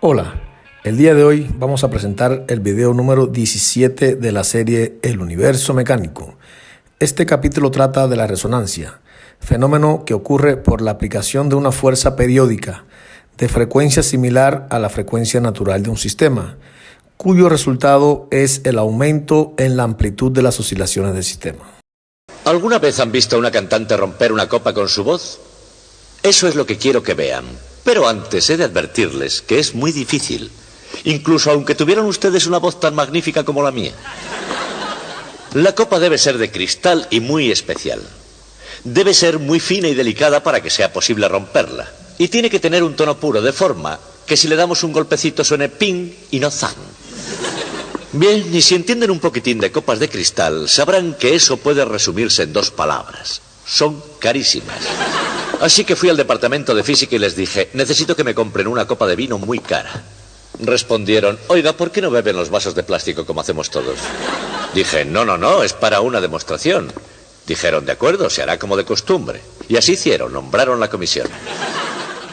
Hola, el día de hoy vamos a presentar el video número 17 de la serie El Universo Mecánico. Este capítulo trata de la resonancia, fenómeno que ocurre por la aplicación de una fuerza periódica de frecuencia similar a la frecuencia natural de un sistema, cuyo resultado es el aumento en la amplitud de las oscilaciones del sistema. ¿Alguna vez han visto a una cantante romper una copa con su voz? Eso es lo que quiero que vean. Pero antes he de advertirles que es muy difícil, incluso aunque tuvieran ustedes una voz tan magnífica como la mía. La copa debe ser de cristal y muy especial. Debe ser muy fina y delicada para que sea posible romperla. Y tiene que tener un tono puro, de forma que si le damos un golpecito suene ping y no zang. Bien, y si entienden un poquitín de copas de cristal, sabrán que eso puede resumirse en dos palabras. Son carísimas. Así que fui al departamento de física y les dije, necesito que me compren una copa de vino muy cara. Respondieron, oiga, ¿por qué no beben los vasos de plástico como hacemos todos? Dije, no, es para una demostración. Dijeron, de acuerdo, se hará como de costumbre. Y así hicieron, nombraron la comisión.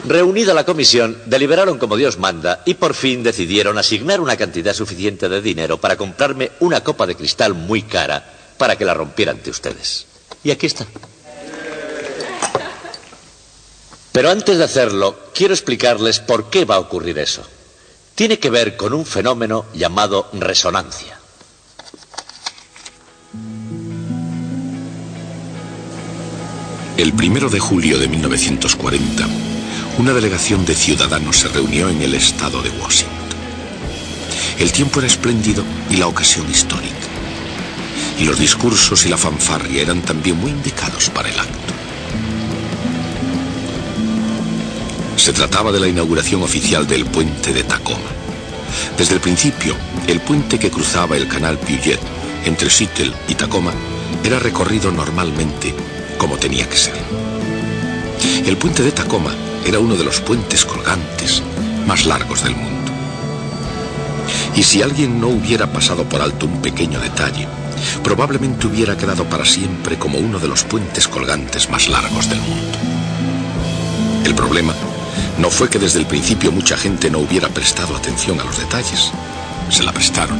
Reunida la comisión, deliberaron como Dios manda y por fin decidieron asignar una cantidad suficiente de dinero para comprarme una copa de cristal muy cara para que la rompiera ante ustedes. Y aquí está. Pero antes de hacerlo, quiero explicarles por qué va a ocurrir eso. Tiene que ver con un fenómeno llamado resonancia. El 1 de julio de 1940, una delegación de ciudadanos se reunió en el estado de Washington. El tiempo era espléndido y la ocasión histórica. Y los discursos y la fanfarria eran también muy indicados para el acto. Se trataba de la inauguración oficial del puente de Tacoma. Desde el principio, el puente que cruzaba el canal Puget entre Seattle y Tacoma era recorrido normalmente como tenía que ser. El puente de Tacoma era uno de los puentes colgantes más largos del mundo. Y si alguien no hubiera pasado por alto un pequeño detalle, probablemente hubiera quedado para siempre como uno de los puentes colgantes más largos del mundo. El problema no fue que desde el principio mucha gente no hubiera prestado atención a los detalles. Se la prestaron.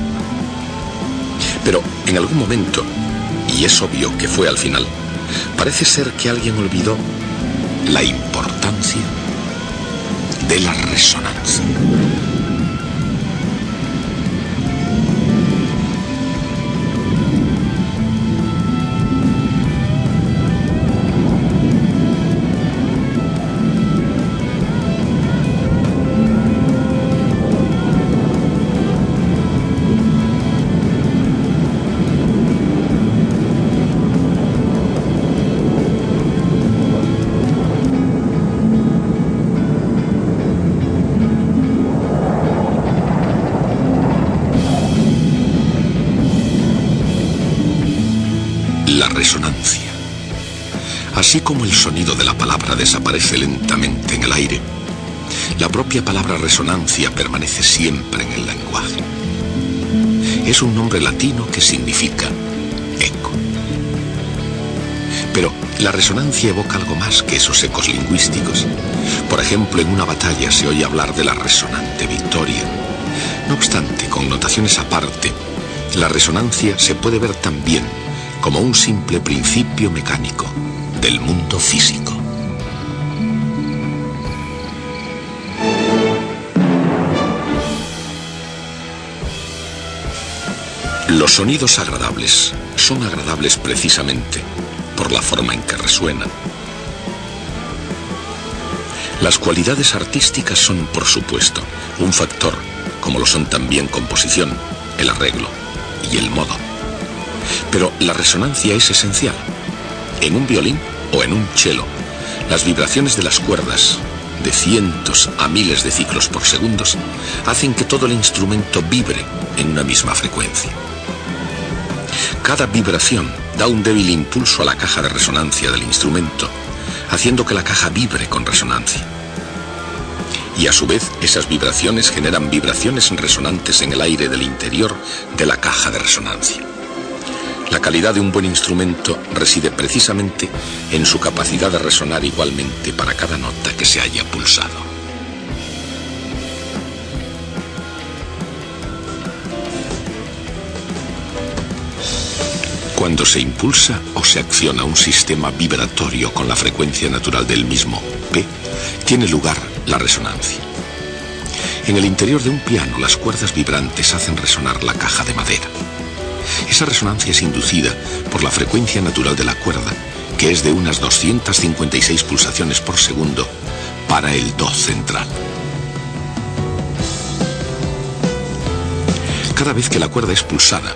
Pero en algún momento, y es obvio que fue al final, parece ser que alguien olvidó la importancia de la resonancia. La resonancia. Así como el sonido de la palabra desaparece lentamente en el aire, la propia palabra resonancia permanece siempre en el lenguaje. Es un nombre latino que significa eco. Pero la resonancia evoca algo más que esos ecos lingüísticos. Por ejemplo, en una batalla se oye hablar de la resonante victoria. No obstante, con notaciones aparte, la resonancia se puede ver también como un simple principio mecánico del mundo físico. Los sonidos agradables son agradables precisamente por la forma en que resuenan. Las cualidades artísticas son, por supuesto, un factor, como lo son también composición, el arreglo y el modo. Pero la resonancia es esencial. En un violín o en un cello, las vibraciones de las cuerdas, de cientos a miles de ciclos por segundos, hacen que todo el instrumento vibre en una misma frecuencia. Cada vibración da un débil impulso a la caja de resonancia del instrumento, haciendo que la caja vibre con resonancia. Y a su vez, esas vibraciones generan vibraciones resonantes en el aire del interior de la caja de resonancia. La calidad de un buen instrumento reside precisamente en su capacidad de resonar igualmente para cada nota que se haya pulsado. Cuando se impulsa o se acciona un sistema vibratorio con la frecuencia natural del mismo, P, tiene lugar la resonancia. En el interior de un piano, las cuerdas vibrantes hacen resonar la caja de madera. Esa resonancia es inducida por la frecuencia natural de la cuerda, que es de unas 256 pulsaciones por segundo para el Do central. Cada vez que la cuerda es pulsada,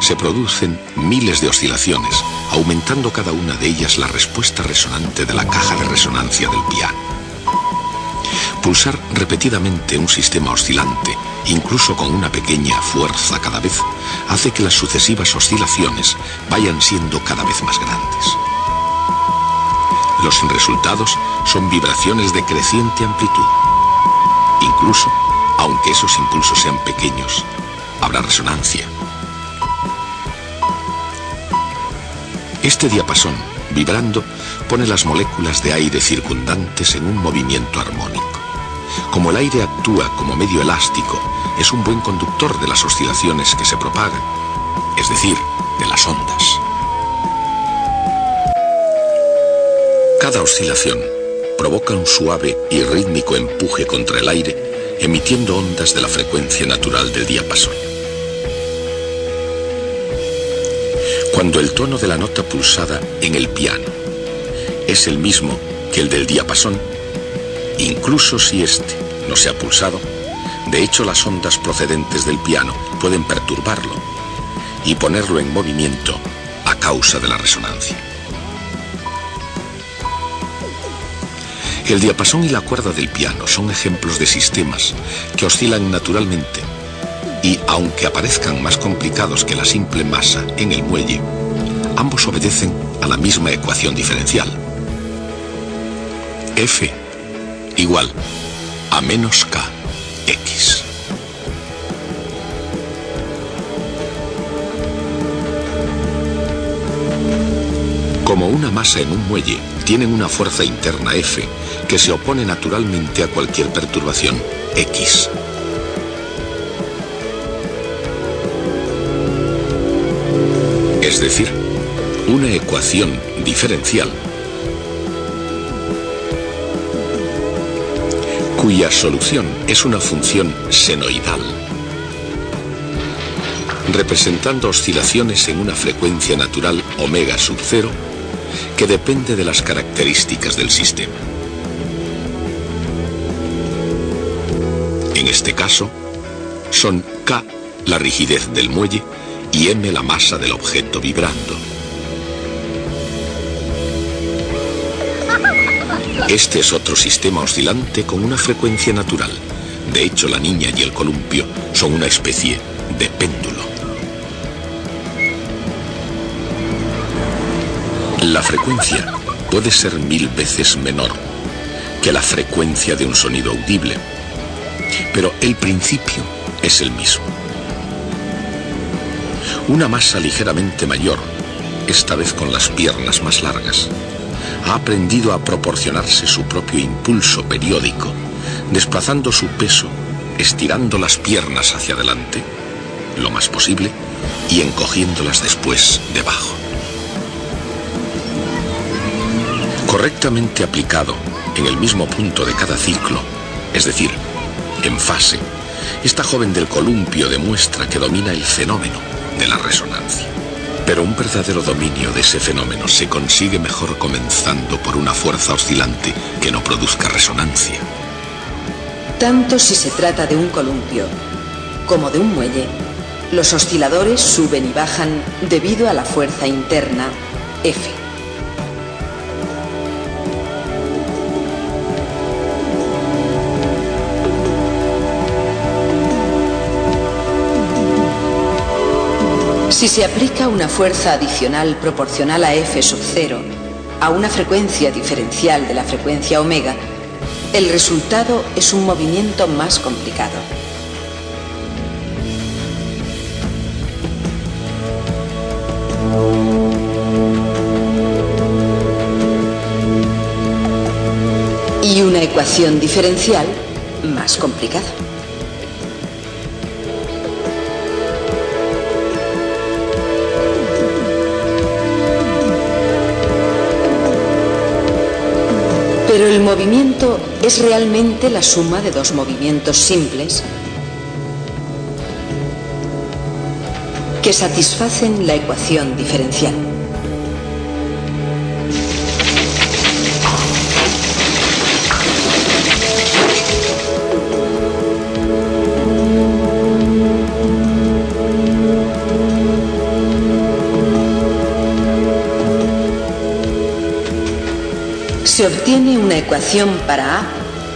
se producen miles de oscilaciones, aumentando cada una de ellas la respuesta resonante de la caja de resonancia del piano. Pulsar repetidamente un sistema oscilante, incluso con una pequeña fuerza cada vez, hace que las sucesivas oscilaciones vayan siendo cada vez más grandes. Los resultados son vibraciones de creciente amplitud. Incluso, aunque esos impulsos sean pequeños, habrá resonancia. Este diapasón, vibrando, pone las moléculas de aire circundantes en un movimiento armónico. Como el aire actúa como medio elástico, es un buen conductor de las oscilaciones que se propagan, es decir, de las ondas. Cada oscilación provoca un suave y rítmico empuje contra el aire, emitiendo ondas de la frecuencia natural del diapasón. Cuando el tono de la nota pulsada en el piano es el mismo que el del diapasón, incluso si éste no se ha pulsado, de hecho las ondas procedentes del piano pueden perturbarlo y ponerlo en movimiento a causa de la resonancia. El diapasón y la cuerda del piano son ejemplos de sistemas que oscilan naturalmente y, aunque aparezcan más complicados que la simple masa en el muelle, ambos obedecen a la misma ecuación diferencial. F igual a menos K X. Como una masa en un muelle, tienen una fuerza interna F que se opone naturalmente a cualquier perturbación X. Es decir, una ecuación diferencial cuya solución es una función senoidal, representando oscilaciones en una frecuencia natural omega sub 0 que depende de las características del sistema. En este caso, son K la rigidez del muelle y M la masa del objeto vibrando. Este es otro sistema oscilante con una frecuencia natural. De hecho, la niña y el columpio son una especie de péndulo. La frecuencia puede ser 1000 veces menor que la frecuencia de un sonido audible, pero el principio es el mismo. Una masa ligeramente mayor, esta vez con las piernas más largas, ha aprendido a proporcionarse su propio impulso periódico, desplazando su peso, estirando las piernas hacia adelante, lo más posible, y encogiéndolas después debajo. Correctamente aplicado en el mismo punto de cada ciclo, es decir, en fase, esta joven del columpio demuestra que domina el fenómeno de la resonancia. Pero un verdadero dominio de ese fenómeno se consigue mejor comenzando por una fuerza oscilante que no produzca resonancia. Tanto si se trata de un columpio como de un muelle, los osciladores suben y bajan debido a la fuerza interna F. Si se aplica una fuerza adicional proporcional a F sub 0 a una frecuencia diferencial de la frecuencia omega, el resultado es un movimiento más complicado. Y una ecuación diferencial más complicada. Pero el movimiento es realmente la suma de dos movimientos simples que satisfacen la ecuación diferencial. Se obtiene una ecuación para A,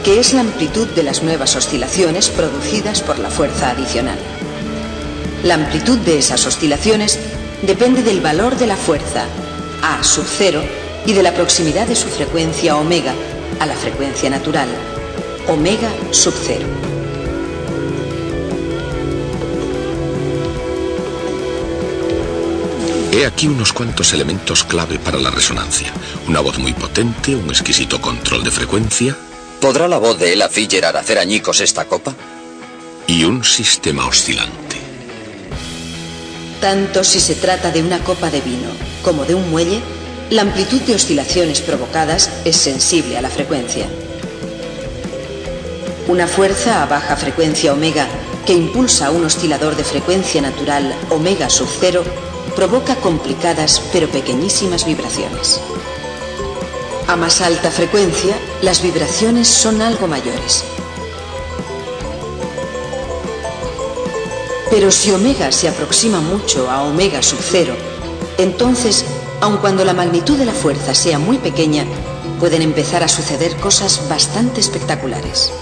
que es la amplitud de las nuevas oscilaciones producidas por la fuerza adicional. La amplitud de esas oscilaciones depende del valor de la fuerza, A sub 0, y de la proximidad de su frecuencia omega a la frecuencia natural, omega sub 0. He aquí unos cuantos elementos clave para la resonancia. Una voz muy potente, un exquisito control de frecuencia. ¿Podrá la voz de Ella Fitzgerald hacer añicos esta copa? Y un sistema oscilante. Tanto si se trata de una copa de vino como de un muelle, la amplitud de oscilaciones provocadas es sensible a la frecuencia. Una fuerza a baja frecuencia omega que impulsa a un oscilador de frecuencia natural omega sub 0 provoca complicadas pero pequeñísimas vibraciones. A más alta frecuencia, las vibraciones son algo mayores. Pero si omega se aproxima mucho a omega sub 0, entonces, aun cuando la magnitud de la fuerza sea muy pequeña, pueden empezar a suceder cosas bastante espectaculares.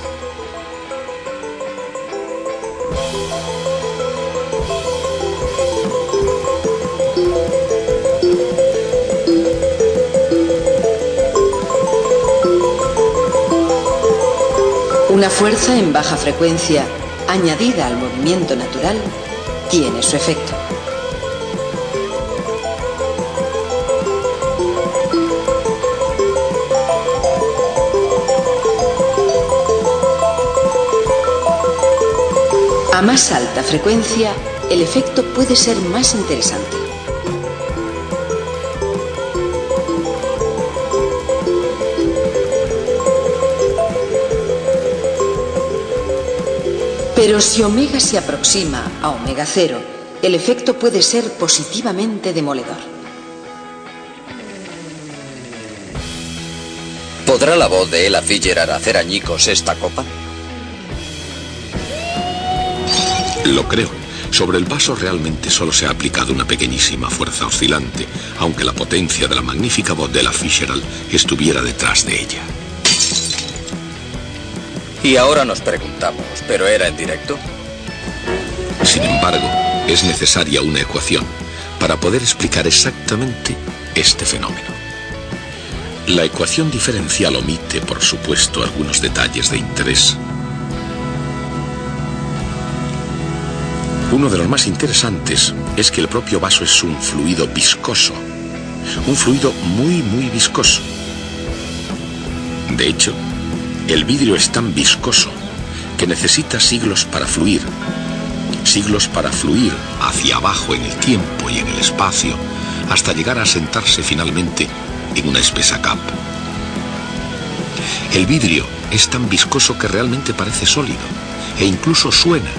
Una fuerza en baja frecuencia añadida al movimiento natural tiene su efecto. A más alta frecuencia, el efecto puede ser más interesante. Pero si omega se aproxima a omega 0, el efecto puede ser positivamente demoledor. ¿Podrá la voz de Ella Fitzgerald hacer añicos esta copa? Lo creo. Sobre el vaso realmente solo se ha aplicado una pequeñísima fuerza oscilante, aunque la potencia de la magnífica voz de Ella Fitzgerald estuviera detrás de ella. Y ahora nos preguntamos, ¿pero era en directo? Sin embargo, es necesaria una ecuación para poder explicar exactamente este fenómeno. La ecuación diferencial omite, por supuesto, algunos detalles de interés. Uno de los más interesantes es que el propio vaso es un fluido viscoso, un fluido muy viscoso. De hecho, el vidrio es tan viscoso que necesita siglos para fluir hacia abajo en el tiempo y en el espacio, hasta llegar a asentarse finalmente en una espesa capa. El vidrio es tan viscoso que realmente parece sólido, e incluso suena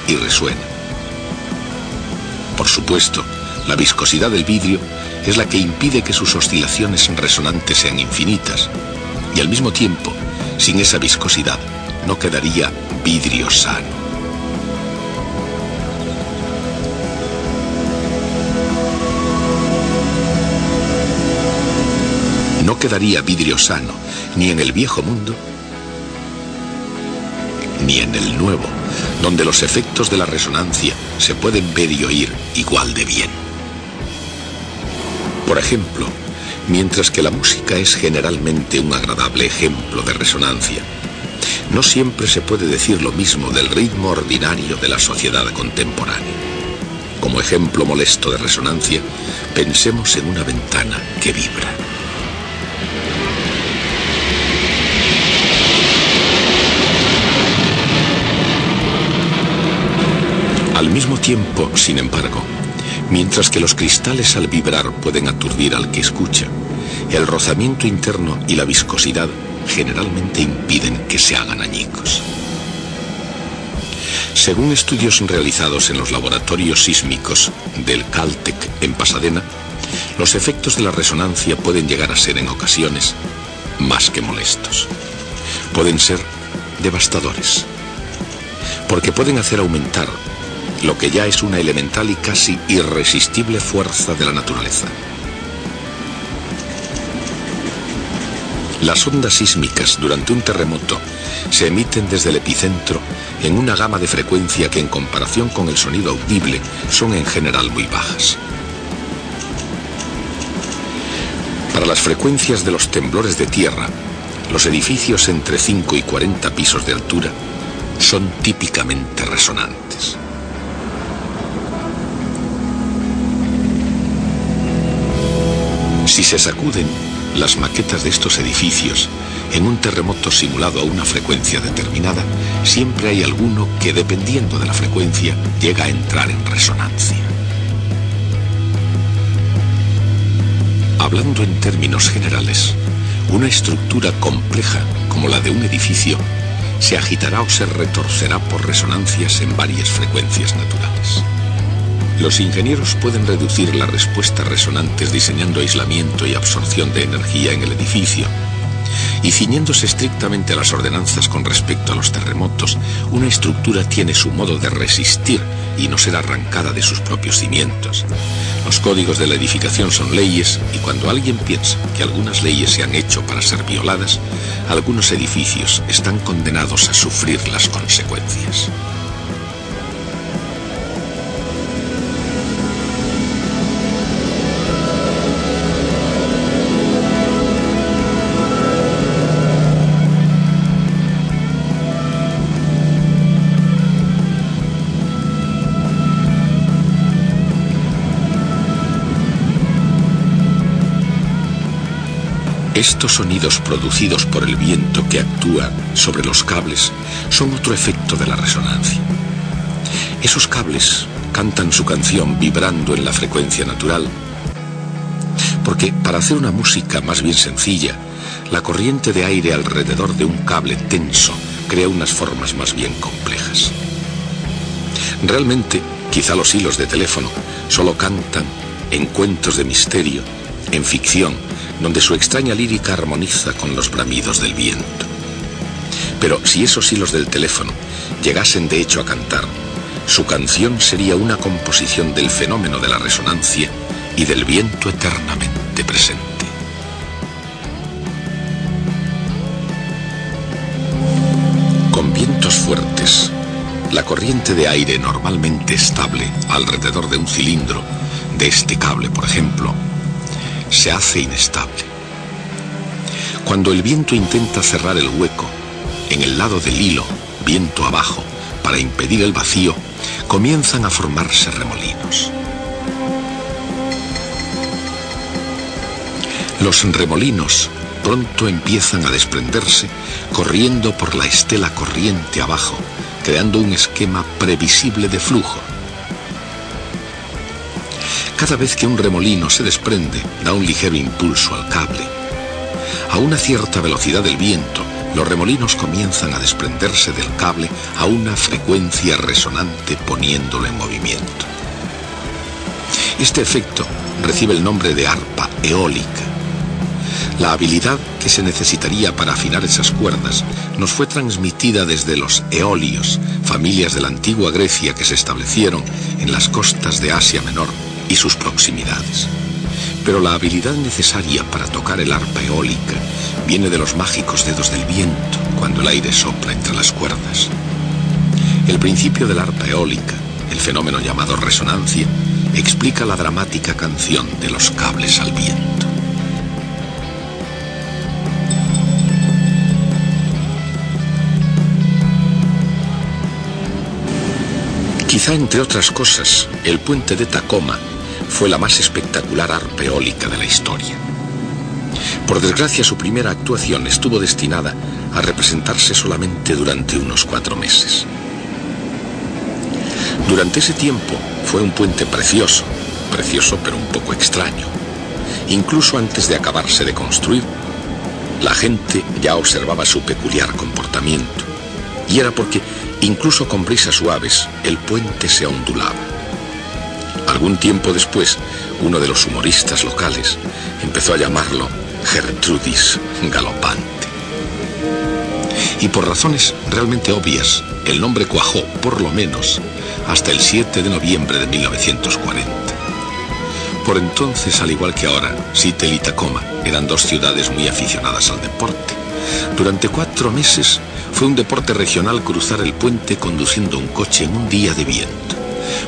y resuena. Por supuesto, la viscosidad del vidrio es la que impide que sus oscilaciones resonantes sean infinitas, y al mismo tiempo, sin esa viscosidad, no quedaría vidrio sano. No quedaría vidrio sano, ni en el viejo mundo, ni en el nuevo, donde los efectos de la resonancia se pueden ver y oír igual de bien. Por ejemplo, mientras que la música es generalmente un agradable ejemplo de resonancia, no siempre se puede decir lo mismo del ritmo ordinario de la sociedad contemporánea. Como ejemplo molesto de resonancia, pensemos en una ventana que vibra. Al mismo tiempo, sin embargo, mientras que los cristales al vibrar pueden aturdir al que escucha, el rozamiento interno y la viscosidad generalmente impiden que se hagan añicos. Según estudios realizados en los laboratorios sísmicos del Caltech en Pasadena, los efectos de la resonancia pueden llegar a ser en ocasiones más que molestos. Pueden ser devastadores, porque pueden hacer aumentar lo que ya es una elemental y casi irresistible fuerza de la naturaleza. Las ondas sísmicas durante un terremoto se emiten desde el epicentro en una gama de frecuencia que en comparación con el sonido audible son en general muy bajas. Para las frecuencias de los temblores de tierra, los edificios entre 5 y 40 pisos de altura son típicamente resonantes. Si se sacuden las maquetas de estos edificios en un terremoto simulado a una frecuencia determinada, siempre hay alguno que, dependiendo de la frecuencia, llega a entrar en resonancia. Hablando en términos generales, una estructura compleja como la de un edificio se agitará o se retorcerá por resonancias en varias frecuencias naturales. Los ingenieros pueden reducir las respuestas resonantes diseñando aislamiento y absorción de energía en el edificio. Y ciñéndose estrictamente a las ordenanzas con respecto a los terremotos, una estructura tiene su modo de resistir y no ser arrancada de sus propios cimientos. Los códigos de la edificación son leyes, y cuando alguien piensa que algunas leyes se han hecho para ser violadas, algunos edificios están condenados a sufrir las consecuencias. Estos sonidos producidos por el viento que actúa sobre los cables son otro efecto de la resonancia. Esos cables cantan su canción vibrando en la frecuencia natural, porque para hacer una música más bien sencilla, la corriente de aire alrededor de un cable tenso crea unas formas más bien complejas. Realmente, quizá los hilos de teléfono solo cantan en cuentos de misterio, en ficción, donde su extraña lírica armoniza con los bramidos del viento. Pero si esos hilos del teléfono llegasen de hecho a cantar, su canción sería una composición del fenómeno de la resonancia y del viento eternamente presente. Con vientos fuertes, la corriente de aire normalmente estable alrededor de un cilindro, de este cable por ejemplo, se hace inestable. Cuando el viento intenta cerrar el hueco en el lado del hilo, viento abajo, para impedir el vacío, comienzan a formarse remolinos. Los remolinos pronto empiezan a desprenderse, corriendo por la estela corriente abajo, creando un esquema previsible de flujo. Cada vez que un remolino se desprende, da un ligero impulso al cable. A una cierta velocidad del viento, los remolinos comienzan a desprenderse del cable a una frecuencia resonante, poniéndolo en movimiento. Este efecto recibe el nombre de arpa eólica. La habilidad que se necesitaría para afinar esas cuerdas nos fue transmitida desde los eolios, familias de la antigua Grecia que se establecieron en las costas de Asia Menor y sus proximidades. Pero la habilidad necesaria para tocar el arpa eólica viene de los mágicos dedos del viento cuando el aire sopla entre las cuerdas. El principio del arpa eólica, el fenómeno llamado resonancia, explica la dramática canción de los cables al viento. Quizá entre otras cosas, el puente de Tacoma fue la más espectacular arpa eólica de la historia. Por desgracia, su primera actuación estuvo destinada a representarse solamente durante unos 4 meses. Durante ese tiempo fue un puente precioso pero un poco extraño. Incluso antes de acabarse de construir, La gente ya observaba su peculiar comportamiento, y era porque, incluso con brisas suaves, el puente se ondulaba. Algún tiempo después, uno de los humoristas locales empezó a llamarlo Gertrudis Galopante. Y por razones realmente obvias, el nombre cuajó, por lo menos, hasta el 7 de noviembre de 1940. Por entonces, al igual que ahora, Seattle y Tacoma eran dos ciudades muy aficionadas al deporte. Durante 4 meses fue un deporte regional cruzar el puente conduciendo un coche en un día de viento.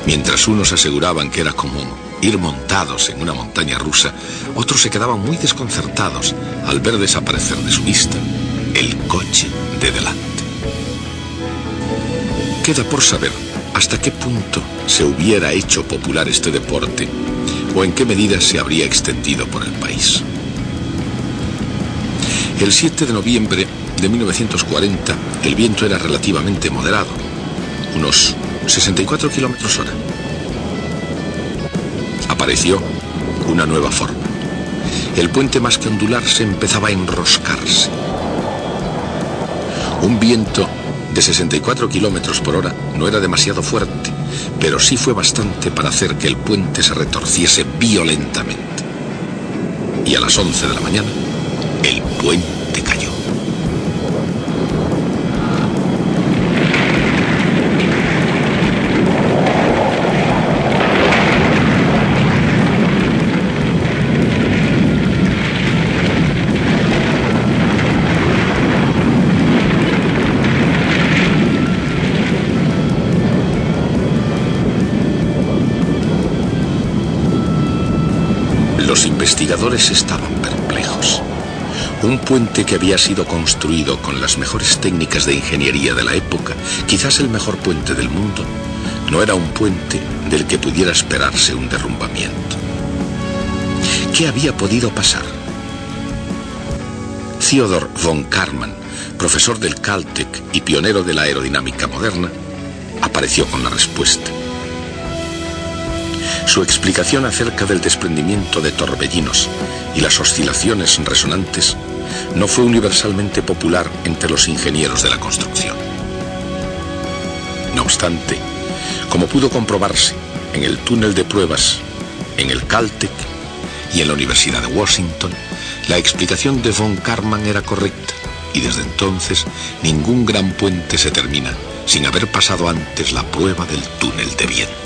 Mientras unos aseguraban que era como ir montados en una montaña rusa, otros se quedaban muy desconcertados al ver desaparecer de su vista el coche de delante. Queda por saber hasta qué punto se hubiera hecho popular este deporte o en qué medida se habría extendido por el país. El 7 de noviembre de 1940 el viento era relativamente moderado, unos 64 kilómetros hora. Apareció una nueva forma. El puente, más que ondularse, empezaba a enroscarse. Un viento de 64 kilómetros por hora no era demasiado fuerte, pero sí fue bastante para hacer que el puente se retorciese violentamente. Y a las 11 de la mañana, el puente cayó. Los investigadores estaban perplejos. Un puente que había sido construido con las mejores técnicas de ingeniería de la época, quizás el mejor puente del mundo, no era un puente del que pudiera esperarse un derrumbamiento. ¿Qué había podido pasar? Theodor von Karman, profesor del Caltech y pionero de la aerodinámica moderna, apareció con la respuesta. Su explicación acerca del desprendimiento de torbellinos y las oscilaciones resonantes no fue universalmente popular entre los ingenieros de la construcción. No obstante, como pudo comprobarse en el túnel de pruebas, en el Caltech y en la Universidad de Washington, la explicación de von Karman era correcta, y desde entonces ningún gran puente se termina sin haber pasado antes la prueba del túnel de viento.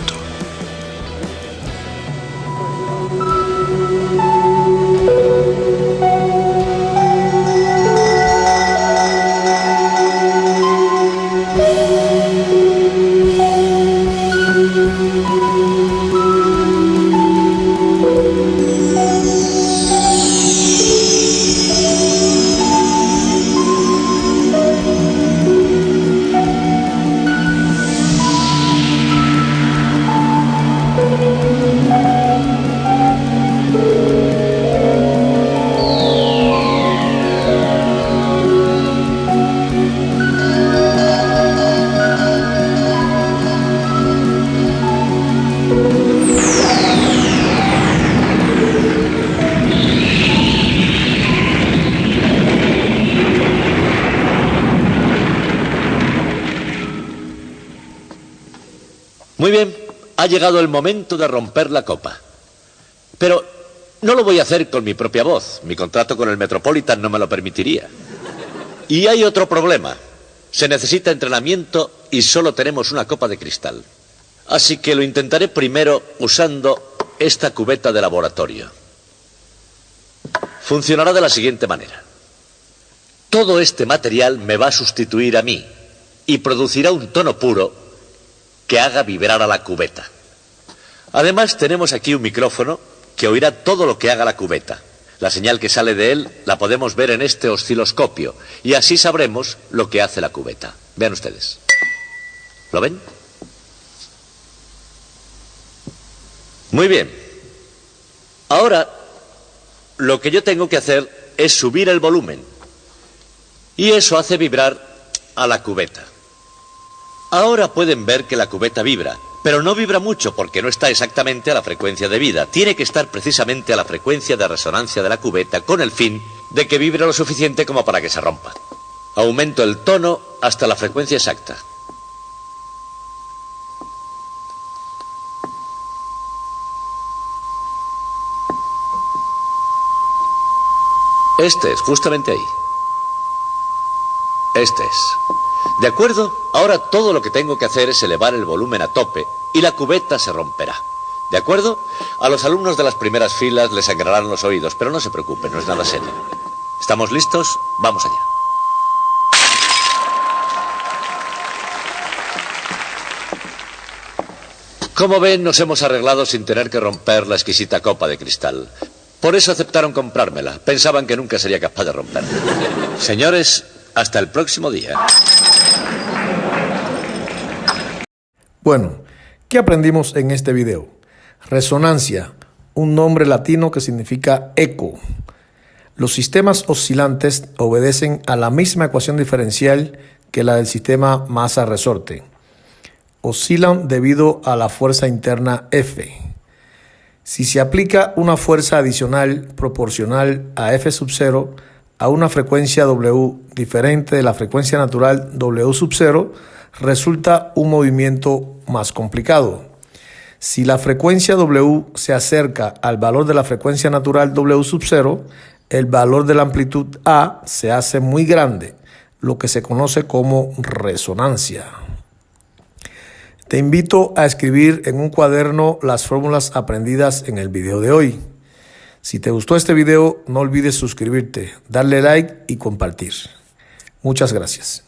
Muy bien, ha llegado el momento de romper la copa. Pero no lo voy a hacer con mi propia voz. Mi contrato con el Metropolitan no me lo permitiría. Y hay otro problema. Se necesita entrenamiento y solo tenemos una copa de cristal. Así que lo intentaré primero usando esta cubeta de laboratorio. Funcionará de la siguiente manera. Todo este material me va a sustituir a mí y producirá un tono puro que haga vibrar a la cubeta. Además, tenemos aquí un micrófono que oirá todo lo que haga la cubeta. La señal que sale de él la podemos ver en este osciloscopio y así sabremos lo que hace la cubeta. Vean ustedes. ¿Lo ven? Muy bien. Ahora, lo que yo tengo que hacer es subir el volumen. Y eso hace vibrar a la cubeta. Ahora pueden ver que la cubeta vibra, pero no vibra mucho porque no está exactamente a la frecuencia debida. Tiene que estar precisamente a la frecuencia de resonancia de la cubeta con el fin de que vibre lo suficiente como para que se rompa. Aumento el tono hasta la frecuencia exacta. Este es, justamente ahí. Este es. ¿De acuerdo? Ahora todo lo que tengo que hacer es elevar el volumen a tope y la cubeta se romperá. ¿De acuerdo? A los alumnos de las primeras filas les sangrarán los oídos, pero no se preocupen, no es nada serio. ¿Estamos listos? Vamos allá. Como ven, nos hemos arreglado sin tener que romper la exquisita copa de cristal. Por eso aceptaron comprármela. Pensaban que nunca sería capaz de romperla. Señores, hasta el próximo día. Bueno, ¿qué aprendimos en este video? Resonancia, un nombre latino que significa eco. Los sistemas oscilantes obedecen a la misma ecuación diferencial que la del sistema masa-resorte. Oscilan debido a la fuerza interna F. Si se aplica una fuerza adicional proporcional a F sub 0 a una frecuencia W diferente de la frecuencia natural W sub 0, resulta un movimiento más complicado. Si la frecuencia W se acerca al valor de la frecuencia natural W sub 0, el valor de la amplitud A se hace muy grande, lo que se conoce como resonancia. Te invito a escribir en un cuaderno las fórmulas aprendidas en el video de hoy. Si te gustó este video, no olvides suscribirte, darle like y compartir. Muchas gracias.